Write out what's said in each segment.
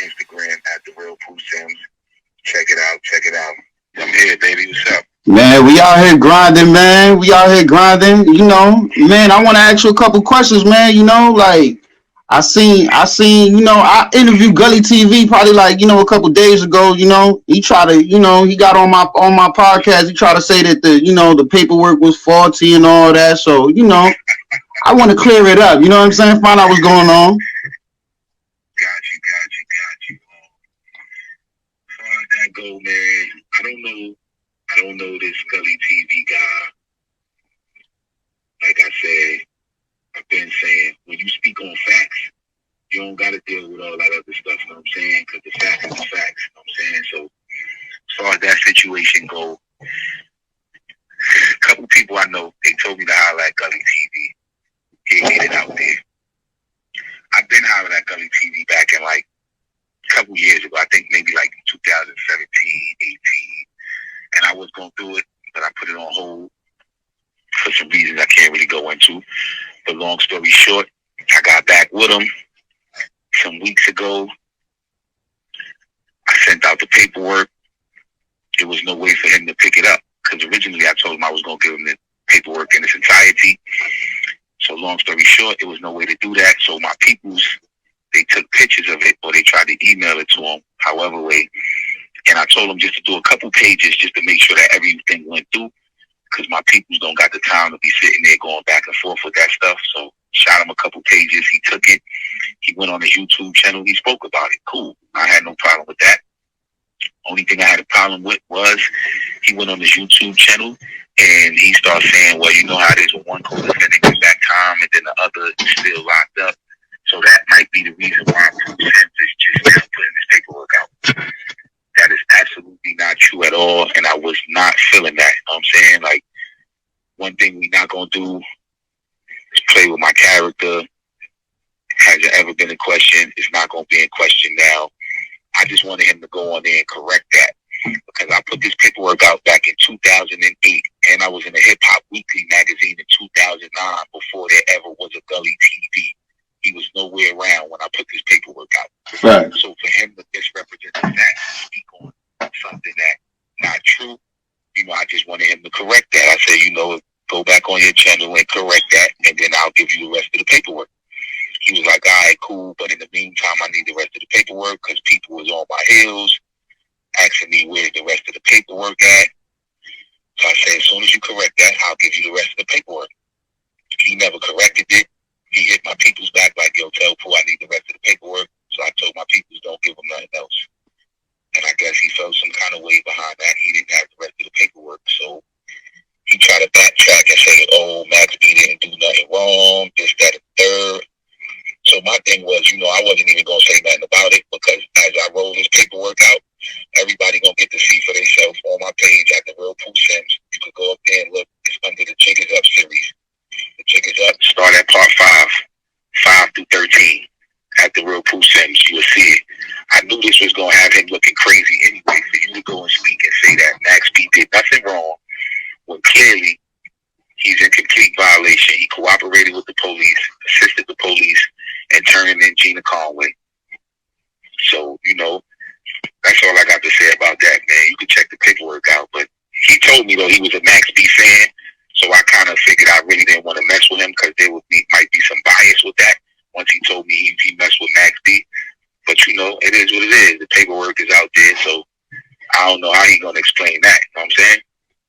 Instagram at the real Poo Sims. Check it out. Check it out. I'm here, baby. What's up? Man, we out here grinding, man. We out here grinding. Man, I want to ask you a couple questions, man. Like I interviewed Gully TV probably like, a couple days ago. He tried to, he got on my podcast. He tried to say that the paperwork was faulty and all that. So, I want to clear it up. You know what I'm saying? Find out what's going on. Got you. As far as that go, man, I don't know this Gully TV guy. Like I said, I've been saying, when you speak on facts, you don't got to deal with all that other stuff. You know what I'm saying? Because the facts is the facts. You know what I'm saying? So as far as that situation go, a couple people I know, they told me to holler at Gully TV. Get it out there. I've been hollering at Gully TV back in like a couple years ago. I think maybe like 2017, 18. And I was going to do it, but I put it on hold for some reasons I can't really go into. But long story short, I got back with him some weeks ago. I sent out the paperwork. There was no way for him to pick it up because originally I told him I was going to give him the paperwork in its entirety. So long story short, there was no way to do that. So my peoples, they took pictures of it or they tried to email it to him, however way. And I told them just to do a couple pages just to make sure that everything went through because my peoples don't got the time to be sitting there going back and forth with that stuff. So shot him a couple pages. He took it. He went on his YouTube channel. He spoke about it. Cool. I had no problem with that. Only thing I had a problem with was he went on his YouTube channel and he started saying, well, you know how it is when one co-defendant gets back time and then the other is still locked up. So that might be the reason why Poo Sims is just now putting this paperwork out. That is absolutely not true at all, and I was not feeling that. You know what I'm saying? Like, one thing we not going to do is play with my character. Has it ever been in question? It's not going to be in question now. I just wanted him to go on there and correct that because I put this paperwork out back in 2008, and I was in a Hip Hop Weekly magazine in 2009 before there ever was a Gully TV. He was nowhere around when I put this paperwork out. Right. So for him to misrepresent the facts and speak on something that not true, I just wanted him to correct that. I said, go back on your channel and correct that, and then I'll give you the rest of the paperwork. He was like, all right, cool, but in the meantime, I need the rest of the paperwork because people was on my heels asking me where's the rest of the paperwork at. So I said, as soon as you correct that, I'll give you the rest of the paperwork. He never corrected it. He hit my peoples back like, yo, tell Pooh I need the rest of the paperwork. So I told my peoples don't give him nothing else. And I guess he felt some kind of way behind that. He didn't have the rest of the paperwork. So he tried to backtrack and say, oh, Max B didn't do nothing wrong, this, that, and third. So my thing was, I wasn't even going to say nothing about it because as I roll this paperwork out, everybody going to get to see for themselves on my page at the Real Poo Sims. You could go up there and look. It's under the Jig Is Up series. The Jig Is Up. Start at part 5 through 13 at the Real Poo Sims. You will see it. I knew this was going to have him looking crazy anyway for you to go and speak and say that Max B did nothing wrong when clearly he's in complete violation. He cooperated with the police, assisted the police, and turning in Gina Conway. So, that's all I got to say about that, man. You can check the paperwork out. But he told me, though, he was a Max B fan. So I kind of figured I really didn't want to mess with him because there might be some bias with that once he told me he messed with Max B. But, it is what it is. The paperwork is out there. So I don't know how he's going to explain that. You know what I'm saying?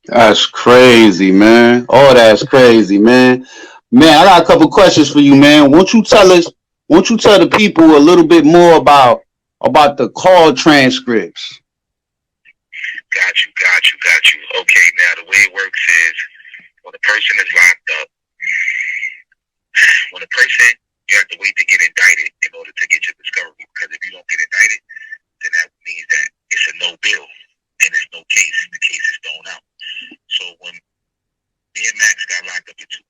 That's crazy, man. Oh, that's crazy, man. Man, I got a couple questions for you, man. Won't you tell the people a little bit more about the call transcripts? Got you. Okay, now the way it works is when a person is locked up, you have to wait to get indicted in order to get your discovery. Because if you don't get indicted, then that means that it's a no bill and there's no case. The case is thrown out. So when me and Max got locked up in 2006,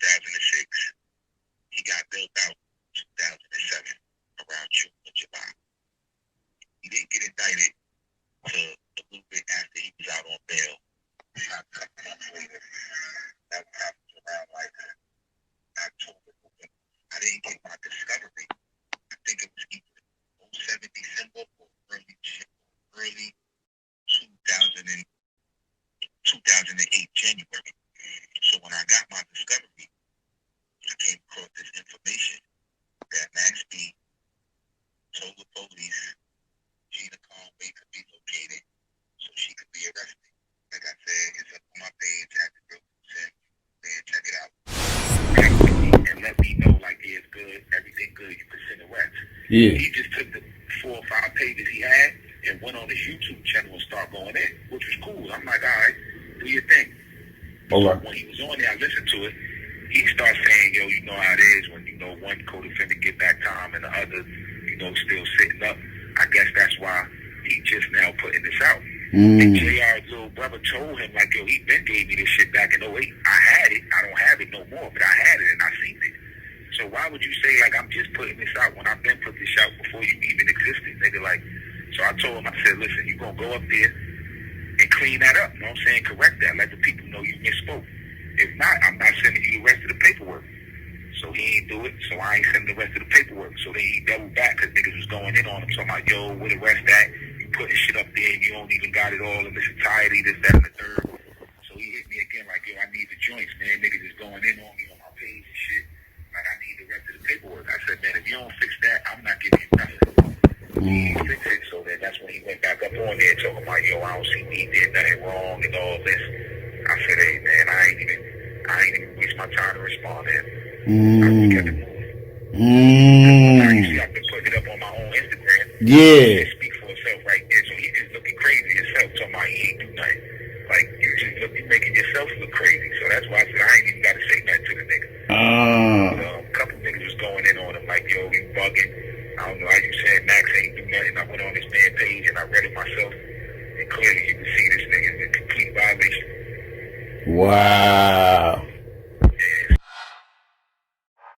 he got bailed out in 2007 around June or July. He didn't get indicted till a little bit after he was out on bail. Not a couple months later. That happened around like October. I didn't get my discovery. I think it was Yeah. He just took the 4 or 5 pages he had and went on his YouTube channel and started going in, which was cool. I'm like, all right, do your thing. Okay. So when he was on there, I listened to it. He starts saying, yo, you know how it is when, you know, one co-defendant get back time and the other, you know, still sitting up. I guess that's why he just now putting this out. And JR's little brother told him, like, yo, he been gave me this shit back in '08. I had it. I don't have it no more, but I had it and I seen it. So why would you say, like, I'm just putting this out when I've been put this out before you even existed, nigga? Like, so I told him, I said, listen, you gonna go up there and clean that up. You know what I'm saying? Correct that. Let the people know you misspoke. If not, I'm not sending you the rest of the paperwork. So he ain't do it, so I ain't sending the rest of the paperwork. So then he doubled back because niggas was going in on him. So I'm like, yo, where the rest at? You putting shit up there and you don't even got it all in this entirety, this, that, and the third. So he hit me again like, yo, I need the joints, man. Niggas is going in on me on my page and shit. Like, I need the rest of the paperwork. I said, man, if you don't fix that, I'm not giving you nothing. He didn't fix it, so then that's when he went back up on there talking about, yo, I don't see me did nothing wrong and all this. I said, hey, man, I ain't even waste my time to respond, man. I kept it moving. Now you see, I've been putting it up on my own Instagram. Yeah. It speaks for itself right there. So he is looking crazy himself, talking about he ain't do nothing. Like, you making yourself look crazy. So that's why I said I ain't even got to say nothing to the nigga. A couple niggas was going in on him like, yo, you bugging. I don't know how you said Max ain't do nothing. I went on this man page and I read it myself. And clearly you can see this nigga is in complete violation. Wow.